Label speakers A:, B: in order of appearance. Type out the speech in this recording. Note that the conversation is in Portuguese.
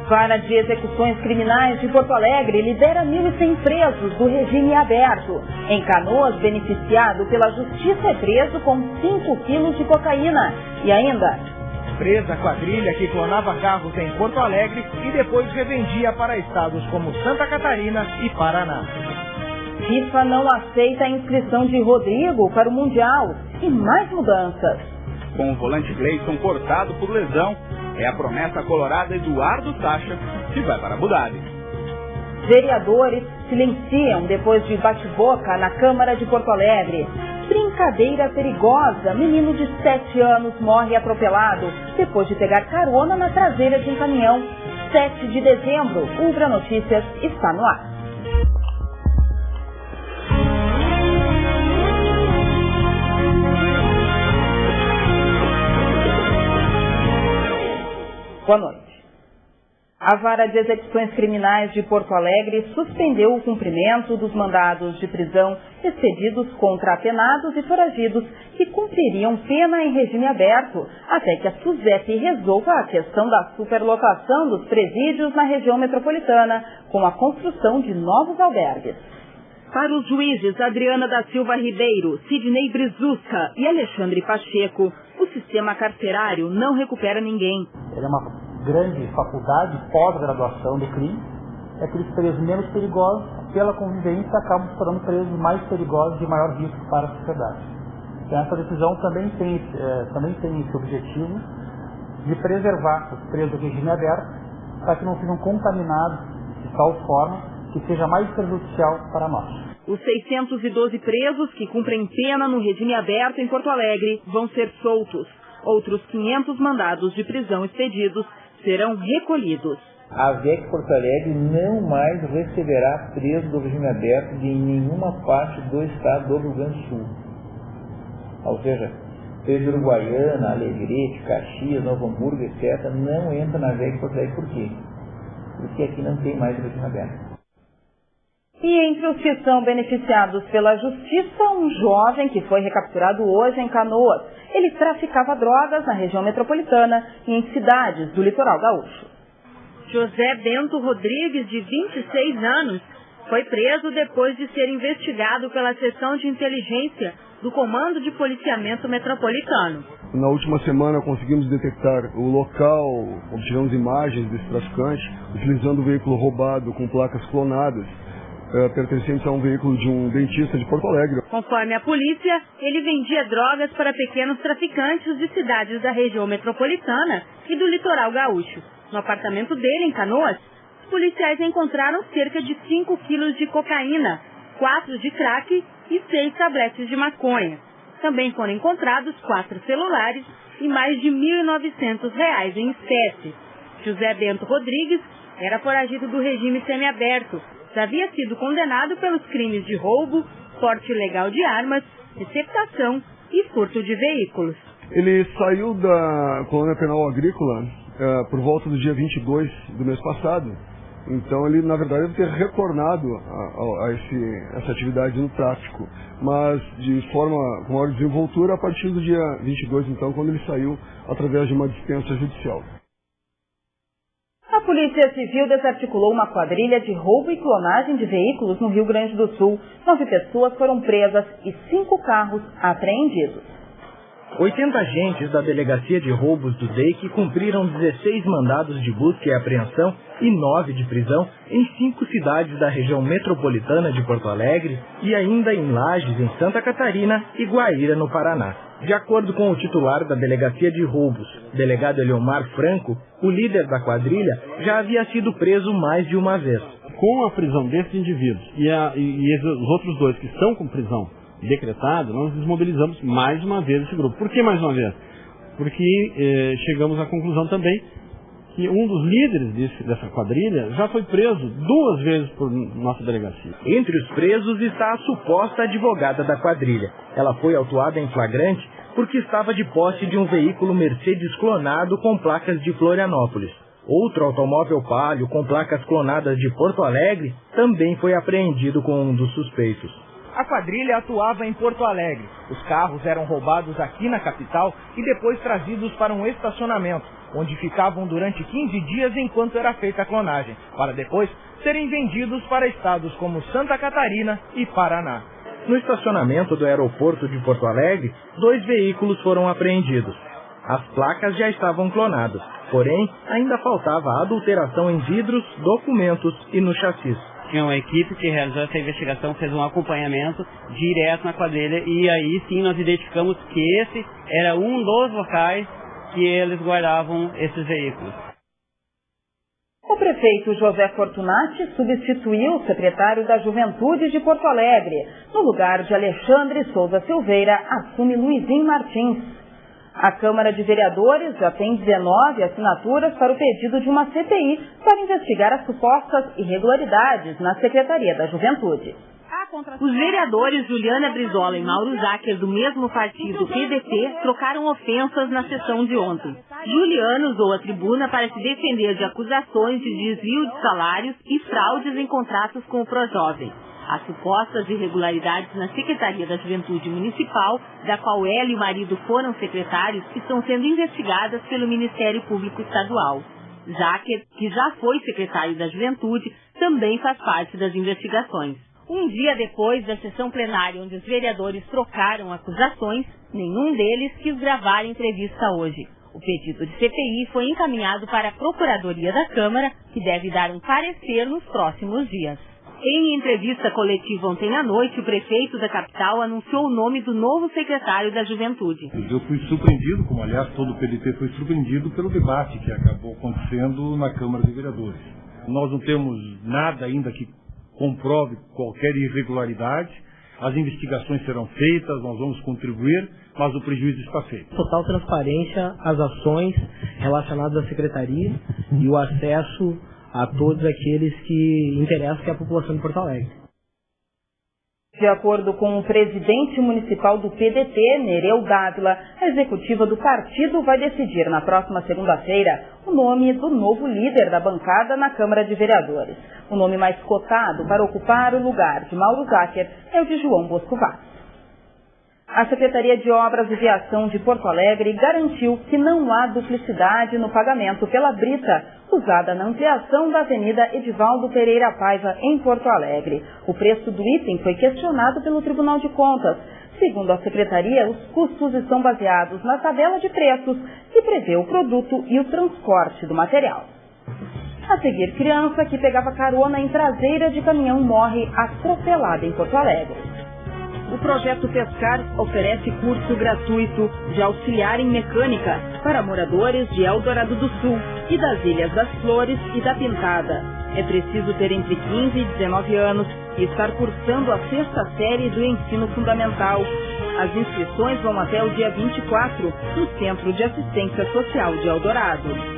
A: Vara de Execuções Criminais de Porto Alegre libera 1.100 presos do regime aberto. Em Canoas, beneficiado pela justiça, é preso com 5 quilos de cocaína. E ainda...
B: presa a quadrilha que clonava carros em Porto Alegre e depois revendia para estados como Santa Catarina e Paraná.
A: FIFA não aceita a inscrição de Rodrigo para o Mundial. E mais mudanças.
C: Com o volante Gleison cortado por lesão, é a promessa colorada Eduardo Sacha que vai para Abu Dhabi.
A: Vereadores silenciam depois de bate-boca na Câmara de Porto Alegre. Brincadeira perigosa. Menino de 7 anos morre atropelado depois de pegar carona na traseira de um caminhão. 7 de dezembro. Ultra Notícias está no ar. Boa noite. A Vara de Execuções Criminais de Porto Alegre suspendeu o cumprimento dos mandados de prisão expedidos contra apenados e foragidos que cumpririam pena em regime aberto, até que a SUSEP resolva a questão da superlotação dos presídios na região metropolitana, com a construção de novos albergues. Para os juízes Adriana da Silva Ribeiro, Sidney Brizuska e Alexandre Pacheco, o sistema carcerário não recupera ninguém.
D: Ele é uma grande faculdade, pós-graduação do crime. Aqueles presos menos perigosos, pela convivência, acabam se tornando presos mais perigosos de maior risco para a sociedade. Então, essa decisão também tem esse objetivo de preservar os presos do regime aberto para que não sejam contaminados de tal forma que seja mais prejudicial para nós.
A: Os 612 presos que cumprem pena no regime aberto em Porto Alegre vão ser soltos. Outros 500 mandados de prisão expedidos serão recolhidos.
E: A VEC Porto Alegre não mais receberá presos do regime aberto de nenhuma parte do estado do Rio Grande do Sul. Ou seja, preso de Uruguaiana, Alegrete, Caxias, Novo Hamburgo, etc., não entra na VEC Porto Alegre. Por quê? Porque aqui não tem mais regime aberto.
A: E entre os que são beneficiados pela justiça, um jovem que foi recapturado hoje em Canoas. Ele traficava drogas na região metropolitana e em cidades do litoral gaúcho.
F: José Bento Rodrigues, de 26 anos, foi preso depois de ser investigado pela seção de inteligência do Comando de Policiamento Metropolitano.
G: Na última semana conseguimos detectar o local, obtivemos imagens desse traficante, utilizando o veículo roubado com placas clonadas, pertencente a um veículo de um dentista de Porto Alegre.
F: Conforme a polícia, ele vendia drogas para pequenos traficantes de cidades da região metropolitana e do litoral gaúcho. No apartamento dele, em Canoas, os policiais encontraram cerca de 5 quilos de cocaína, 4 de crack e 6 tabletes de maconha. Também foram encontrados 4 celulares e mais de R$ 1.900 em espécie. José Bento Rodrigues era foragido do regime semiaberto. Havia sido condenado pelos crimes de roubo, porte ilegal de armas, receptação e furto de veículos.
G: Ele saiu da colônia penal agrícola por volta do dia 22 do mês passado. Então ele, na verdade, deve ter retornado a essa atividade no tráfico, mas de forma com maior desenvoltura a partir do dia 22, então, quando ele saiu através de uma dispensa judicial.
A: A Polícia Civil desarticulou uma quadrilha de roubo e clonagem de veículos no Rio Grande do Sul. 9 pessoas foram presas e 5 carros apreendidos.
B: 80 agentes da Delegacia de Roubos do DEIC cumpriram 16 mandados de busca e apreensão e 9 de prisão em 5 cidades da região metropolitana de Porto Alegre e ainda em Lages, em Santa Catarina e Guaíra, no Paraná. De acordo com o titular da Delegacia de Roubos, delegado Eliomar Franco, o líder da quadrilha já havia sido preso mais de uma vez.
D: Com a prisão desses indivíduos e os outros 2 que estão com prisão decretada, nós desmobilizamos mais uma vez esse grupo. Por que mais uma vez? Porque chegamos à conclusão também que um dos líderes dessa quadrilha já foi preso 2 vezes por nossa delegacia.
B: Entre os presos está a suposta advogada da quadrilha. Ela foi autuada em flagrante porque estava de posse de um veículo Mercedes clonado com placas de Florianópolis. Outro automóvel Palio com placas clonadas de Porto Alegre também foi apreendido com um dos suspeitos. A quadrilha atuava em Porto Alegre. Os carros eram roubados aqui na capital e depois trazidos para um estacionamento, onde ficavam durante 15 dias enquanto era feita a clonagem, para depois serem vendidos para estados como Santa Catarina e Paraná. No estacionamento do aeroporto de Porto Alegre, 2 veículos foram apreendidos. As placas já estavam clonadas, porém ainda faltava a adulteração em vidros, documentos e no chassis.
H: Tinha uma equipe que realizou essa investigação, fez um acompanhamento direto na quadrilha e aí sim nós identificamos que esse era um dos locais que eles guardavam esses veículos.
A: O prefeito José Fortunati substituiu o secretário da Juventude de Porto Alegre. No lugar de Alexandre Souza Silveira, assume Luizinho Martins. A Câmara de Vereadores já tem 19 assinaturas para o pedido de uma CPI para investigar as supostas irregularidades na Secretaria da Juventude.
F: Os vereadores Juliana Brizola e Mauro Zacher, do mesmo partido PDT, trocaram ofensas na sessão de ontem. Juliana usou a tribuna para se defender de acusações de desvio de salários e fraudes em contratos com o Projovem. As supostas irregularidades na Secretaria da Juventude Municipal, da qual ela e o marido foram secretários, estão sendo investigadas pelo Ministério Público Estadual. Zacher, que já foi secretário da Juventude, também faz parte das investigações. Um dia depois da sessão plenária onde os vereadores trocaram acusações, nenhum deles quis gravar a entrevista hoje. O pedido de CPI foi encaminhado para a Procuradoria da Câmara, que deve dar um parecer nos próximos dias. Em entrevista coletiva ontem à noite, o prefeito da capital anunciou o nome do novo secretário da Juventude.
I: Eu fui surpreendido, como aliás todo o PDT foi surpreendido pelo debate que acabou acontecendo na Câmara de Vereadores. Nós não temos nada ainda que comprove qualquer irregularidade, as investigações serão feitas, nós vamos contribuir, mas o prejuízo está feito.
J: Total transparência às ações relacionadas à secretaria e o acesso a todos aqueles que interessam, que é a população de Porto Alegre.
A: De acordo com o presidente municipal do PDT, Nereu Dávila, a executiva do partido vai decidir na próxima segunda-feira o nome do novo líder da bancada na Câmara de Vereadores. O nome mais cotado para ocupar o lugar de Mauro Zacher é o de João Bosco Vaz. A Secretaria de Obras e Viação de Porto Alegre garantiu que não há duplicidade no pagamento pela brita usada na ampliação da Avenida Edivaldo Pereira Paiva, em Porto Alegre. O preço do item foi questionado pelo Tribunal de Contas. Segundo a Secretaria, os custos estão baseados na tabela de preços que prevê o produto e o transporte do material. A seguir, criança que pegava carona em traseira de caminhão morre atropelada em Porto Alegre.
K: O projeto Pescar oferece curso gratuito de auxiliar em mecânica para moradores de Eldorado do Sul e das Ilhas das Flores e da Pintada. É preciso ter entre 15 e 19 anos e estar cursando a 6ª série do ensino fundamental. As inscrições vão até o dia 24 no Centro de Assistência Social de Eldorado.